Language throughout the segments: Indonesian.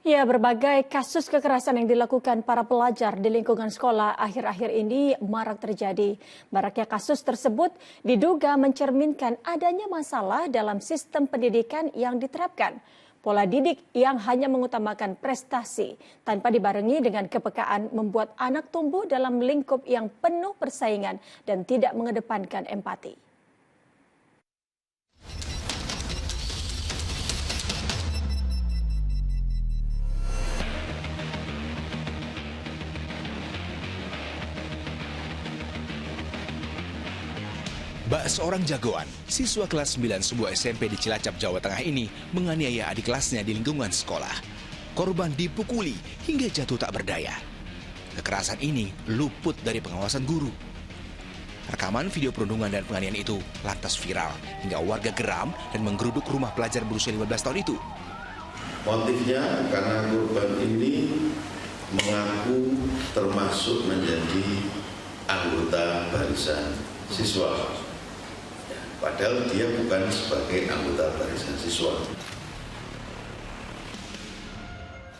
Ya, berbagai kasus kekerasan yang dilakukan para pelajar di lingkungan sekolah akhir-akhir ini marak terjadi. Maraknya kasus tersebut diduga mencerminkan adanya masalah dalam sistem pendidikan yang diterapkan. Pola didik yang hanya mengutamakan prestasi tanpa dibarengi dengan kepekaan membuat anak tumbuh dalam lingkup yang penuh persaingan dan tidak mengedepankan empati. Bak seorang jagoan, siswa kelas 9 sebuah SMP di Cilacap, Jawa Tengah ini menganiaya adik kelasnya di lingkungan sekolah. Korban dipukuli hingga jatuh tak berdaya. Kekerasan ini luput dari pengawasan guru. Rekaman video perundungan dan penganiayaan itu lantas viral hingga warga geram dan menggeruduk rumah pelajar berusia 15 tahun itu. Motifnya karena korban ini mengaku termasuk menjadi anggota barisan siswa. Padahal dia bukan sebagai anggota barisan siswa.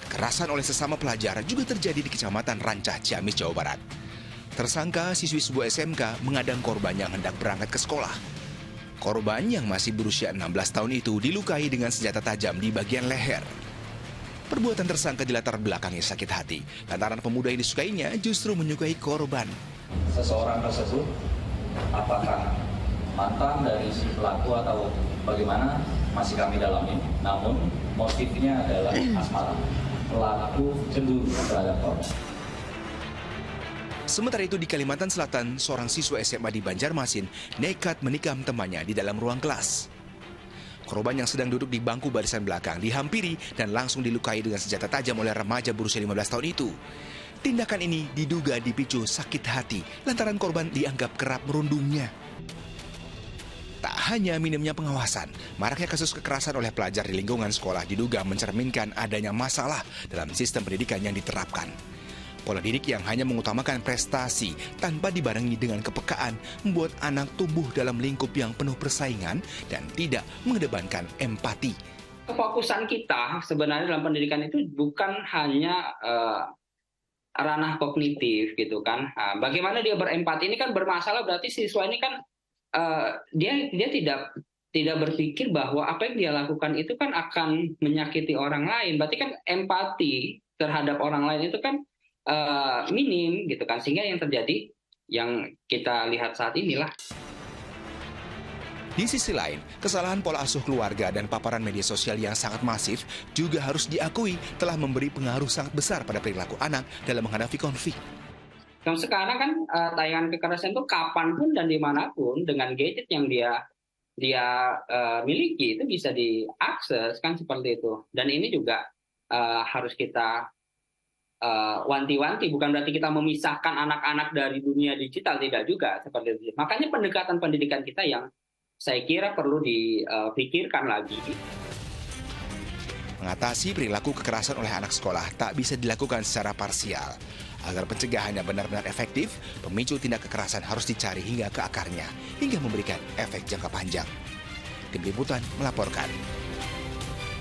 Kekerasan oleh sesama pelajar juga terjadi di Kecamatan Rancah, Ciamis, Jawa Barat. Tersangka siswi sebuah SMK mengadang korban yang hendak berangkat ke sekolah. Korban yang masih berusia 16 tahun itu dilukai dengan senjata tajam di bagian leher. Perbuatan tersangka dilatar belakangi sakit hati, lantaran pemuda yang disukainya justru menyukai korban. Seseorang tersebut apakah mantan dari si pelaku atau bagaimana masih kami dalami, namun motifnya adalah asmara. Pelaku cemburu terhadap korban. Sementara itu di Kalimantan Selatan, seorang siswa SMA di Banjarmasin nekat menikam temannya di dalam ruang kelas. Korban yang sedang duduk di bangku barisan belakang dihampiri dan langsung dilukai dengan senjata tajam oleh remaja berusia 15 tahun itu. Tindakan ini diduga dipicu sakit hati lantaran korban dianggap kerap merundungnya. Tak hanya minimnya pengawasan, maraknya kasus kekerasan oleh pelajar di lingkungan sekolah diduga mencerminkan adanya masalah dalam sistem pendidikan yang diterapkan. Pola didik yang hanya mengutamakan prestasi tanpa dibarengi dengan kepekaan membuat anak tumbuh dalam lingkup yang penuh persaingan dan tidak mengedepankan empati. Kefokusan kita sebenarnya dalam pendidikan itu bukan hanya ranah kognitif gitu kan. Bagaimana dia berempati ini kan bermasalah, berarti siswa ini kan dia tidak berpikir bahwa apa yang dia lakukan itu kan akan menyakiti orang lain. Berarti kan empati terhadap orang lain itu kan minim gitu kan, sehingga yang terjadi yang kita lihat saat inilah. Di sisi lain, kesalahan pola asuh keluarga dan paparan media sosial yang sangat masif juga harus diakui telah memberi pengaruh sangat besar pada perilaku anak dalam menghadapi konflik. Dan sekarang kan tayangan kekerasan itu kapanpun dan dimanapun dengan gadget yang dia miliki itu bisa diakses kan, seperti itu. Dan ini juga harus kita wanti-wanti, bukan berarti kita memisahkan anak-anak dari dunia digital, tidak juga seperti itu. Makanya pendekatan pendidikan kita yang saya kira perlu dipikirkan lagi. Mengatasi perilaku kekerasan oleh anak sekolah tak bisa dilakukan secara parsial. Agar pencegahannya benar-benar efektif, pemicu tindak kekerasan harus dicari hingga ke akarnya, hingga memberikan efek jangka panjang. Tim Liputan melaporkan.